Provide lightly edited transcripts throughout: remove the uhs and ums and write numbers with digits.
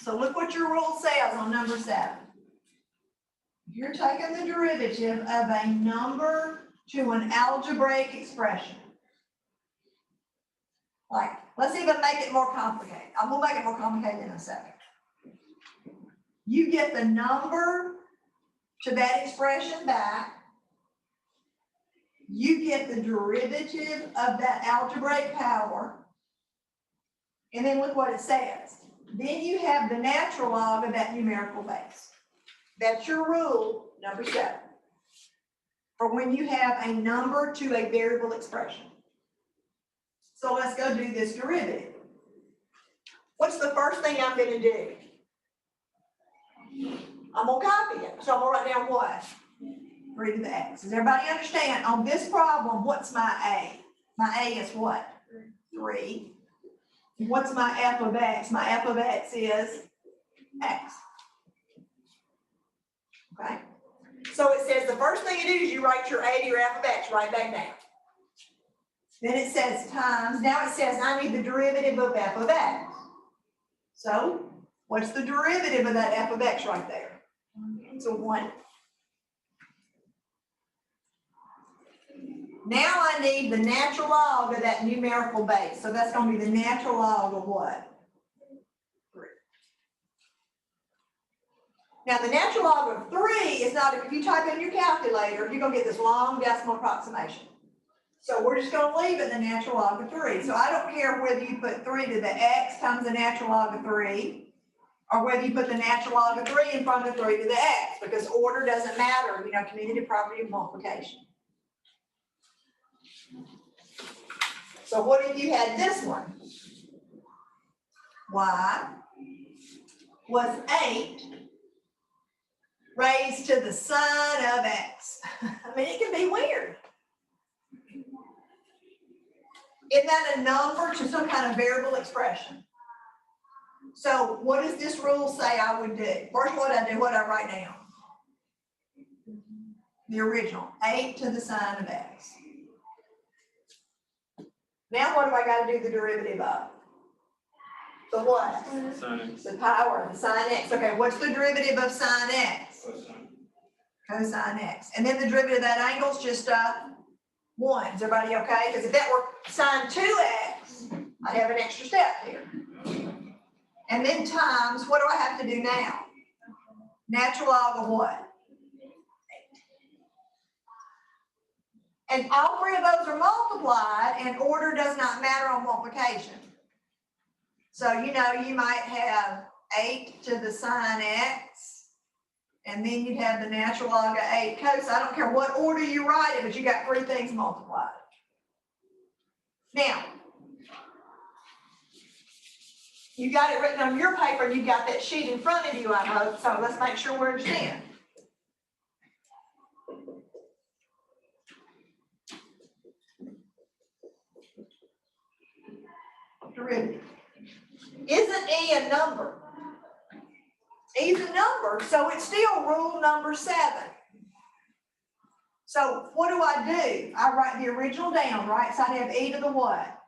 So look what your rule says on number 7. You're taking the derivative of a number to an algebraic expression. Like, let's even make it more complicated. I will make it more complicated in a second. You get the number to that expression back. You get the derivative of that algebraic power. And then look what it says. Then you have the natural log of that numerical base. That's your rule, number 7. For when you have a number to a variable expression. So let's go do this derivative. What's the first thing I'm going to do? I'm going to copy it. So I'm going to write down what? 3 to the x. Does everybody understand? On this problem, what's my a? My a is what? 3. What's my f of x? My f of x is x. Okay? So it says the first thing you do is you write your a to your f of x right back down. Then it says times. Now it says I need the derivative of f of x. So what's the derivative of that f of x right there? It's a 1. Now I need the natural log of that numerical base. So that's going to be the natural log of what? 3. Now the natural log of 3 is not, if you type in your calculator, you're going to get this long decimal approximation. So we're just going to leave it the natural log of 3. So I don't care whether you put 3 to the x times the natural log of 3, or whether you put the natural log of 3 in front of 3 to the x, because order doesn't matter, commutative property of multiplication. So what if you had this one? Y was 8 raised to the son of x. I mean, it can be weird. Isn't that a number to some kind of variable expression? So what does this rule say I would do? First, what I do, what I write down? The original, 8 to the sine of x. Now what do I got to do the derivative of? The what? Sine x. The power, the sine x. Okay, what's the derivative of sine x? Cosine. Cosine x. And then the derivative of that angle is just 1. Is everybody okay? Because if that were sine 2x, I'd have an extra step here. And then times, what do I have to do now? Natural log of what? 8. And all 3 of those are multiplied, and order does not matter on multiplication. So, you might have 8 to the sine x, and then you'd have the natural log of 8 cos. I don't care what order you write it, but you got 3 things multiplied. Now, you got it written on your paper, and you got that sheet in front of you, I hope. So let's make sure we understand. Derivative. Isn't E a number? E's a number, so it's still rule number 7. So what do? I write the original down, right? So I have e to the what?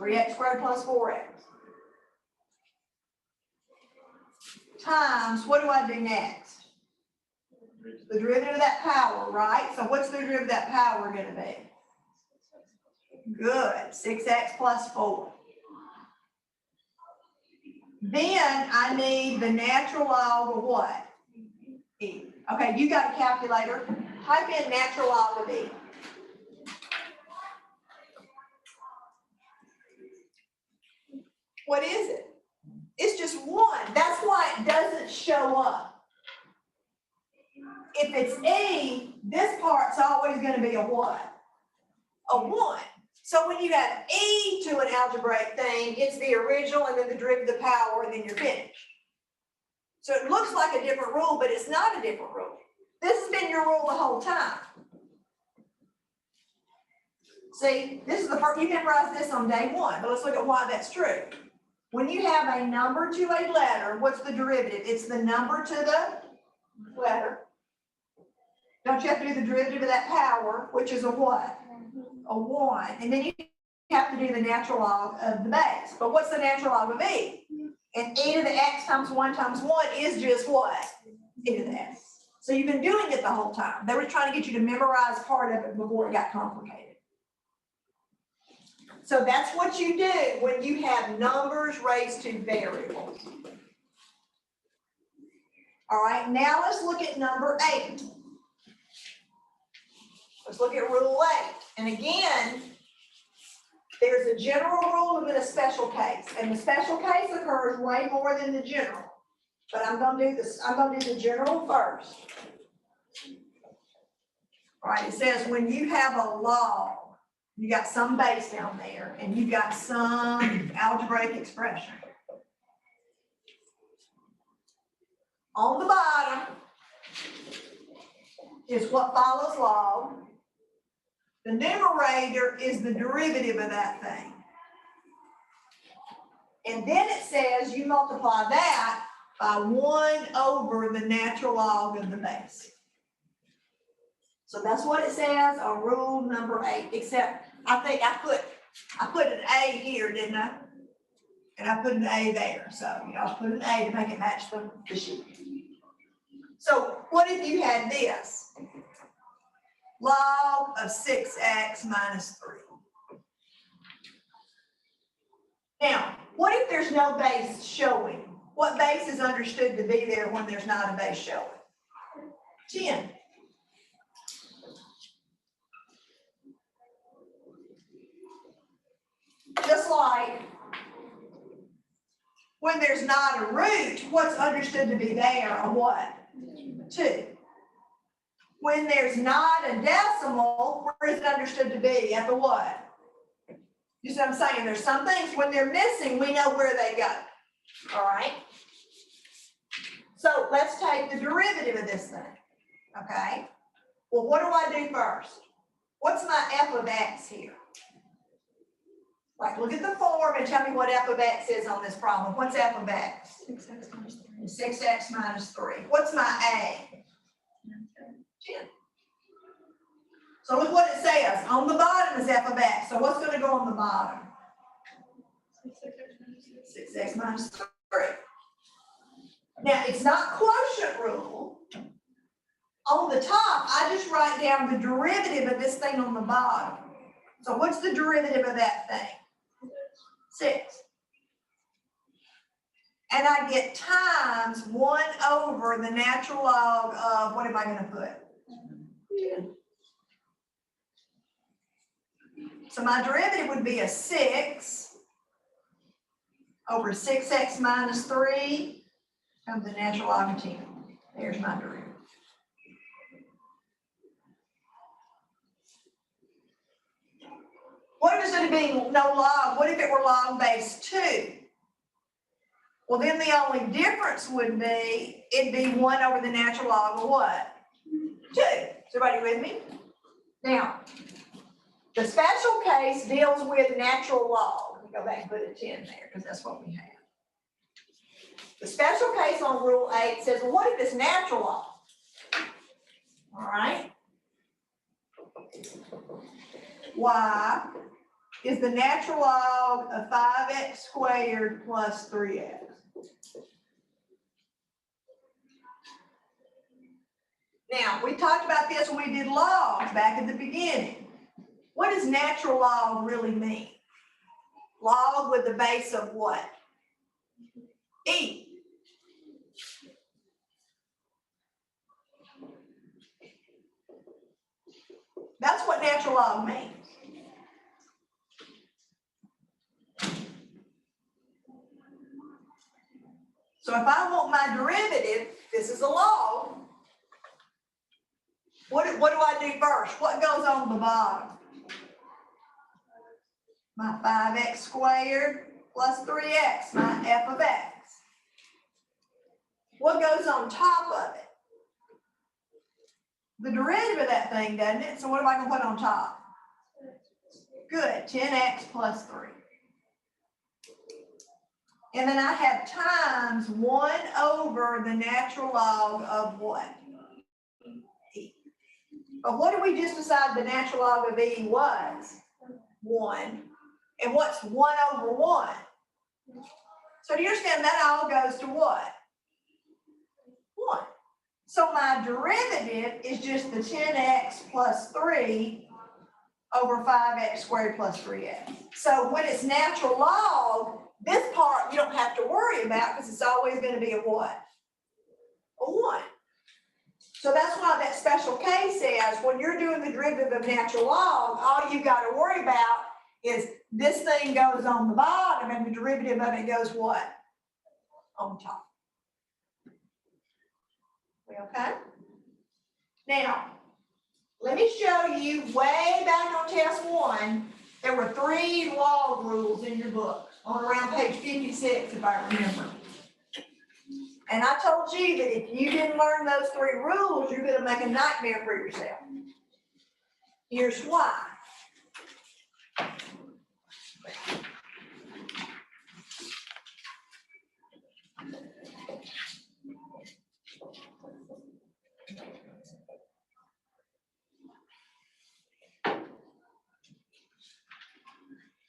3x squared plus 4x. Times, what do I do next? The derivative of that power, right? So what's the derivative of that power going to be? Good, 6x plus 4. Then I need the natural log of what? E. Okay, you got a calculator. Type in natural log of E. What is it? It's just 1. That's why it doesn't show up. If it's E, this part's always going to be a what? A 1. So when you have E to an algebraic thing, it's the original and then the derivative of the power, and then you're finished. So it looks like a different rule, but it's not a different rule. This has been your rule the whole time. See, this is the part you memorized this on day 1, but let's look at why that's true. When you have a number to a letter, what's the derivative? It's the number to the letter. Don't you have to do the derivative of that power, which is a what? A 1. And then you have to do the natural log of the base. But what's the natural log of e? And e to the x times 1 is just what? E to the x. So you've been doing it the whole time. They were trying to get you to memorize part of it before it got complicated. So that's what you do when you have numbers raised to variables. All right, now let's look at number 8. Let's look at rule 8. And again, there's a general rule and then a special case. And the special case occurs way more than the general. But I'm going to do this. I'm going to do the general first. All right, it says when you have a log, you got some base down there, and you got some algebraic expression. On the bottom is what follows log. The numerator is the derivative of that thing. And then it says you multiply that by 1 over the natural log of the base. So that's what it says on rule number 8, except I think I put an A here, didn't I? And I put an A there. So I'll put an A to make it match the sheet. So what if you had this? Log of 6x minus 3. Now, what if there's no base showing? What base is understood to be there when there's not a base showing? 10. Just like when there's not a root, what's understood to be there? A what? 2. When there's not a decimal, where is it understood to be? At the what? You see what I'm saying? There's some things when they're missing, we know where they go. All right? So let's take the derivative of this thing. Okay? Well, what do I do first? What's my f of x here? Like, look at the form and tell me what f of x is on this problem. What's f of x? 6x minus 3. 6x minus 3. What's my a? 10. So look what it says. On the bottom is f of x. So what's going to go on the bottom? 6x minus 3. Now, it's not quotient rule. On the top, I just write down the derivative of this thing on the bottom. So what's the derivative of that thing? 6. And I get times 1 over the natural log of, what am I going to put? 10. So my derivative would be a 6 over 6x minus 3 times the natural log of 10. There's my derivative. What if instead of being no log, what if it were log base 2? Well, then the only difference would be, it'd be 1 over the natural log of what? 2. Is everybody with me? Now, the special case deals with natural log. Let me go back and put a 10 there because that's what we have. The special case on rule 8 says, well, what if it's natural log? All right. Y is the natural log of 5x squared plus 3x. Now, we talked about this when we did logs back at the beginning. What does natural log really mean? Log with the base of what? E. That's what natural log means. So if I want my derivative, this is a log. What do I do first? What goes on the bottom? My 5x squared plus 3x, my f of x. What goes on top of it? The derivative of that thing, doesn't it? So what am I going to put on top? Good, 10x plus 3. And then I have times 1 over the natural log of what? E. But what did we just decide the natural log of E was? 1. And what's 1 over 1? So do you understand that all goes to what? 1. So my derivative is just the 10x plus 3 over 5x squared plus 3x. So when it's natural log, this part you don't have to worry about because it's always going to be a what? A 1. So that's why that special case says when you're doing the derivative of natural log, all you got to worry about is this thing goes on the bottom and the derivative of it goes what? On top. Okay? Now, let me show you way back on test 1, there were 3 log rules in your book on around page 56, if I remember. And I told you that if you didn't learn those 3 rules, you're going to make a nightmare for yourself. Here's why.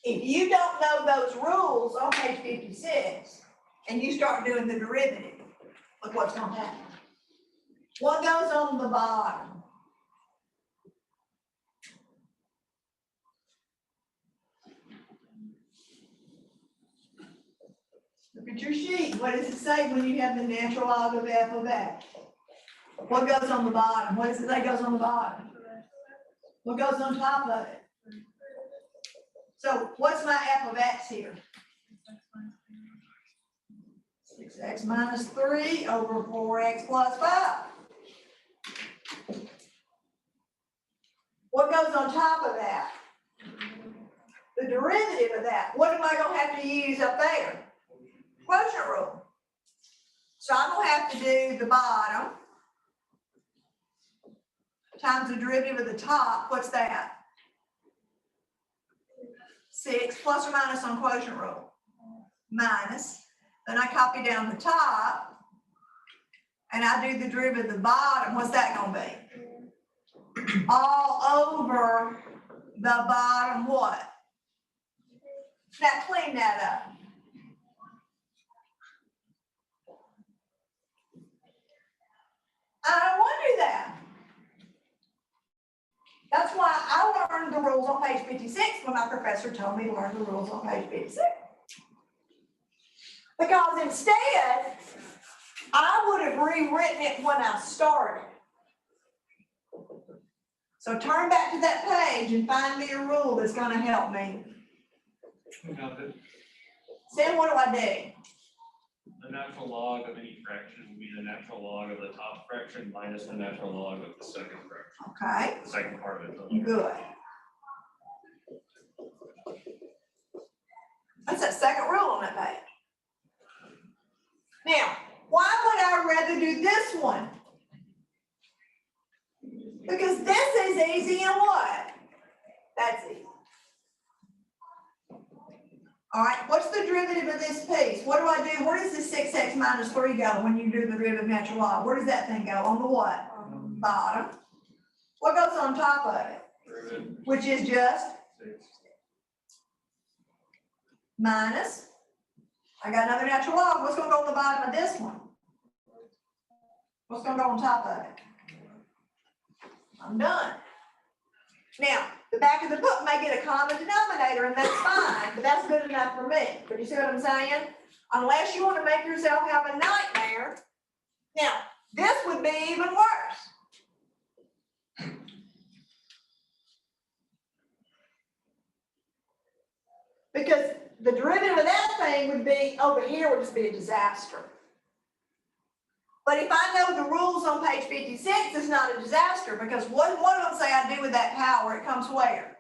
If you don't know those rules on page 56 and you start doing the derivative, look what's going to happen. What goes on the bottom? Look at your sheet. What does it say when you have the natural log of f of x? What goes on the bottom? What does it say goes on the bottom? What goes on top of it? So what's my f of x here? 6x minus 3 over 4x plus 5. What goes on top of that? The derivative of that. What am I going to have to use up there? Quotient rule. So I'm going to have to do the bottom times the derivative of the top. What's that? 6 plus or minus on quotient rule. Minus. Then I copy down the top and I do the derivative of the bottom. What's that going to be? All over the bottom what? Now clean that up. I don't want to do that. That's why I learned the rules on page 56 when my professor told me to learn the rules on page 56. Because instead, I would have rewritten it when I started. So turn back to that page and find me a rule that's going to help me. Sam, what do I do? The natural log of any fraction will be the natural log of the top fraction minus the natural log of the second fraction. Okay. The second part of it. Good. That's that second rule on that page. Now, why would I rather do this one? Because this is easy and what? That's easy. All right, what's the derivative of this piece? What do I do? Where does this 6x minus 3 go when you do the derivative of natural log? Where does that thing go? On the what? Bottom. What goes on top of it? Which is just 6. minus. I got another natural log. What's going to go on the bottom of this one? What's going to go on top of it? I'm done. Now, the back of the book may get a common denominator, and that's fine, but that's good enough for me. But you see what I'm saying? Unless you want to make yourself have a nightmare. Now, this would be even worse. Because the derivative of that thing would be, over here would just be a disaster. But if I know the rules on page 56, it's not a disaster because what of them say I do with that power? It comes where?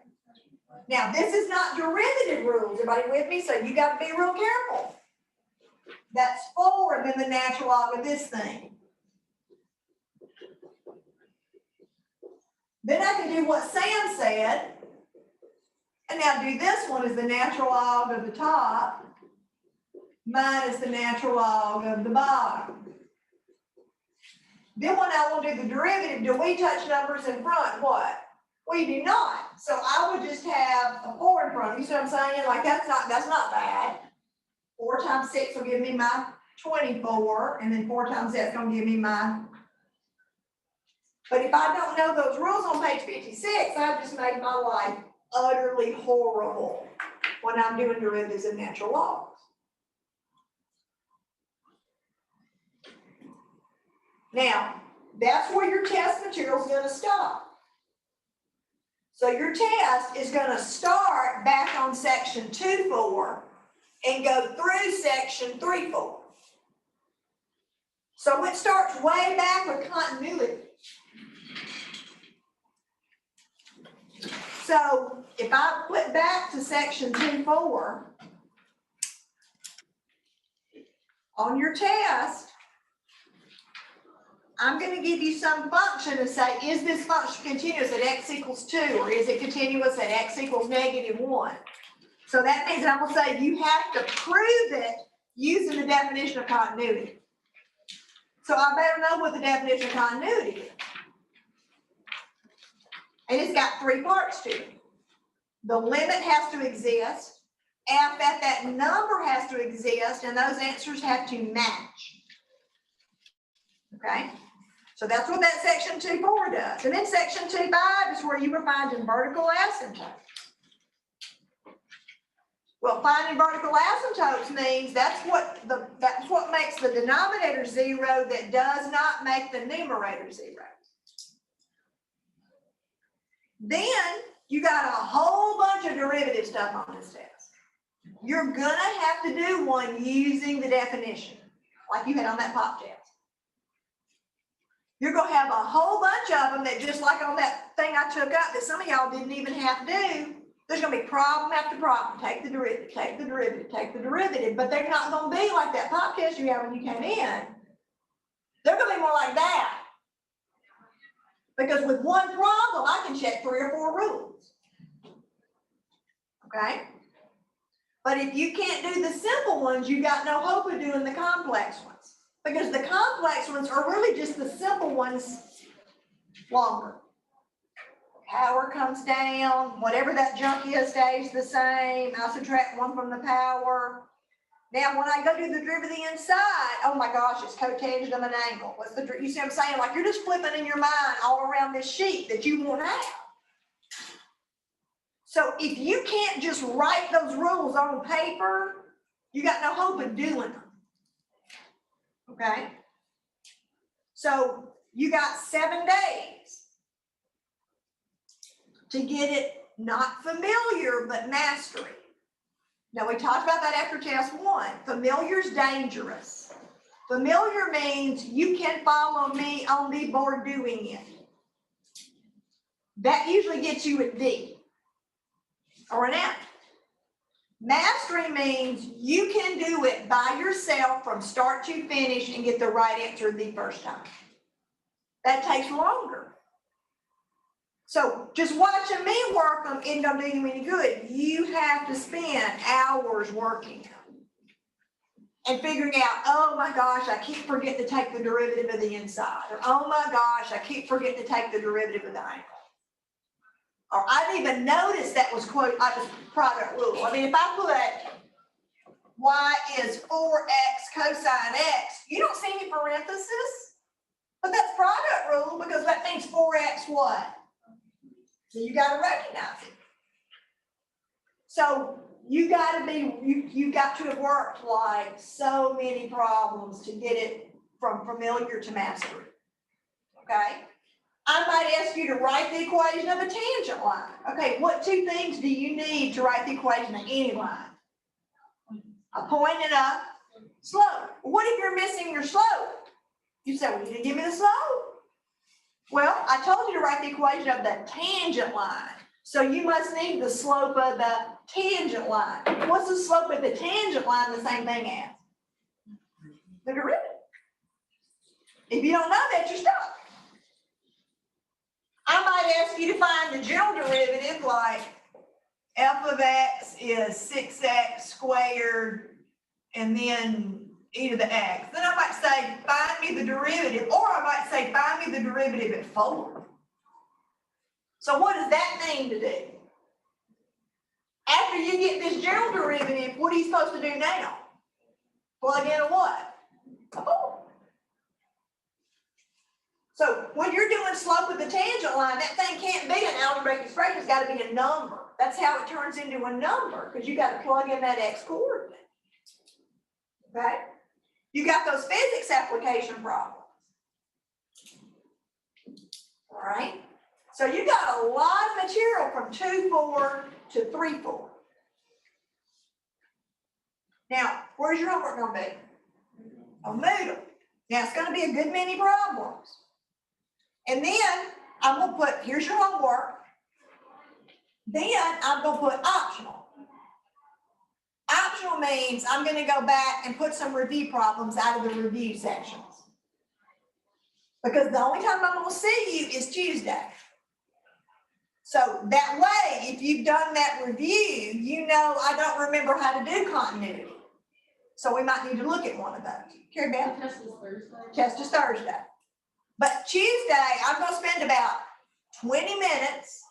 Now, this is not derivative rules. Everybody with me? So you got to be real careful. That's 4 and then the natural log of this thing. Then I can do what Sam said. And now do this one as the natural log of the top minus the natural log of the bottom. Then when I want to do the derivative, do we touch numbers in front? What? We do not. So I would just have a 4 in front. You see what I'm saying? Like that's not bad. 4 times 6 will give me my 24, and then 4 times that's gonna give me my. But if I don't know those rules on page 56, I've just made my life utterly horrible when I'm doing derivatives of natural laws. Now, that's where your test material is going to stop. So your test is going to start back on section 2.4 and go through section 3.4. So it starts way back with continuity. So if I flip back to section 2.4, on your test, I'm going to give you some function and say, is this function continuous at x equals 2, or is it continuous at x equals -1? So that means I'm going to say you have to prove it using the definition of continuity. So I better know what the definition of continuity is. And it's got 3 parts to it. The limit has to exist, f at that number has to exist, and those answers have to match. Okay? So that's what that section 2.4 does. And then section 2.5 is where you were finding vertical asymptotes. Well, finding vertical asymptotes means that's what makes the denominator 0 that does not make the numerator 0. Then you got a whole bunch of derivative stuff on this test. You're gonna have to do one using the definition, like you had on that pop test. You're gonna have a whole bunch of them that, just like on that thing I took up that some of y'all didn't even have to do, there's gonna be problem after problem. Take the derivative, take the derivative, take the derivative, but they're not gonna be like that pop test you had when you came in. They're gonna be more like that. Because with one problem, I can check 3 or 4 rules. Okay? But if you can't do the simple ones, you got no hope of doing the complex ones. Because the complex ones are really just the simple ones longer. Power comes down, whatever that junk is stays the same. I'll subtract 1 from the power. Now, when I go do the derivative inside, oh my gosh, it's cotangent of an angle. What's the, you see what I'm saying? Like you're just flipping in your mind all around this sheet that you won't have. So if you can't just write those rules on paper, you got no hope of doing them. Okay? So you got 7 days to get it not familiar, but mastery. Now we talked about that after test 1. Familiar is dangerous. Familiar means you can follow me on the board doing it. That usually gets you a D or an F. Mastery means you can do it by yourself from start to finish and get the right answer the first time. That takes longer. So just watching me work them isn't going to do you any good. You have to spend hours working and figuring out, oh my gosh, I keep forgetting to take the derivative of the inside. Or oh my gosh, I keep forgetting to take the derivative of the angle. Or I didn't even notice that was product rule. I mean, if I put y is 4x cosine x, you don't see any parenthesis, but that's product rule because that means 4x what? So you got to recognize it. So you got to have worked like so many problems to get it from familiar to mastery. Okay? I might ask you to write the equation of a tangent line. Okay, what 2 things do you need to write the equation of any line? A point and a slope. What if you're missing your slope? You say, well, you didn't give me the slope. Well, I told you to write the equation of the tangent line. So you must need the slope of the tangent line. What's the slope of the tangent line the same thing as? The derivative. If you don't know that, you're stuck. I might ask you to find the general derivative, like f of x is 6x squared and then e to the x. Then I might say, find me the derivative, or I might say, find me the derivative at 4. So what does that mean to do? After you get this general derivative, what are you supposed to do now? Plug in a what? A 4. So when you're doing slope of the tangent line, that thing can't be an algebraic expression, it's got to be a number. That's how it turns into a number, because you got to plug in that x coordinate. Okay? You got those physics application problems. All right? So you got a lot of material from 2-4 to 3-4. Now, where's your homework going to be? On Moodle. Now, it's going to be a good many problems. And then I'm going to put, here's your homework. Then I'm going to put optional. Optional means I'm going to go back and put some review problems out of the review sections. Because the only time I'm going to see you is Tuesday. So that way, if you've done that review, you know I don't remember how to do continuity. So we might need to look at one of those. Carrie Beth? The test is Thursday. Test is Thursday. But Tuesday, I'm going to spend about 20 minutes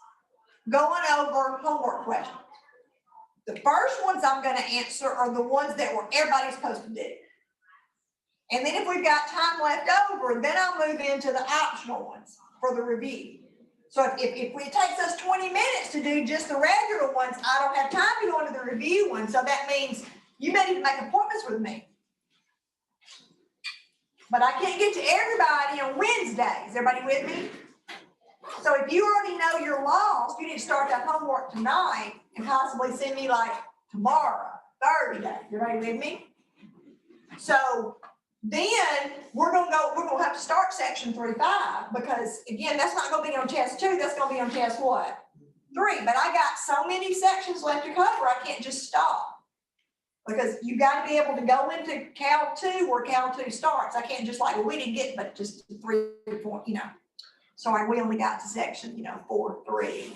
going over homework questions. The first ones I'm going to answer are the ones that everybody's supposed to do. And then if we've got time left over, then I'll move into the optional ones for the review. So if it takes us 20 minutes to do just the regular ones, I don't have time to go into the review ones. So that means you may need to make appointments with me. But I can't get to everybody on Wednesdays. Everybody with me? So if you already know you're lost, you need to start that homework tonight and possibly send me like tomorrow, Thursday. Everybody with me? So then we're gonna have to start section 3.5 because again, that's not gonna be on test 2, that's gonna be on test what? 3. But I got so many sections left to cover, I can't just stop. Because you got to be able to go into Cal 2 where Cal 2 starts. I can't just like, well, we didn't get but just 3 or 4, Sorry, we only got to section, 4, 3.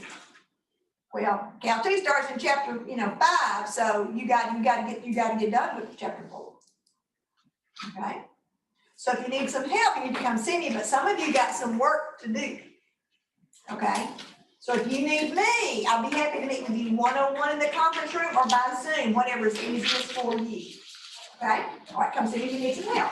Well, Cal 2 starts in chapter, 5, so you got to get done with chapter 4. Okay? So if you need some help, you need to come see me, but some of you got some work to do. Okay? So if you need me, I'll be happy to meet with you one-on-one in the conference room or by Zoom, whatever is easiest for you. Okay? All right, come see me if you need some help.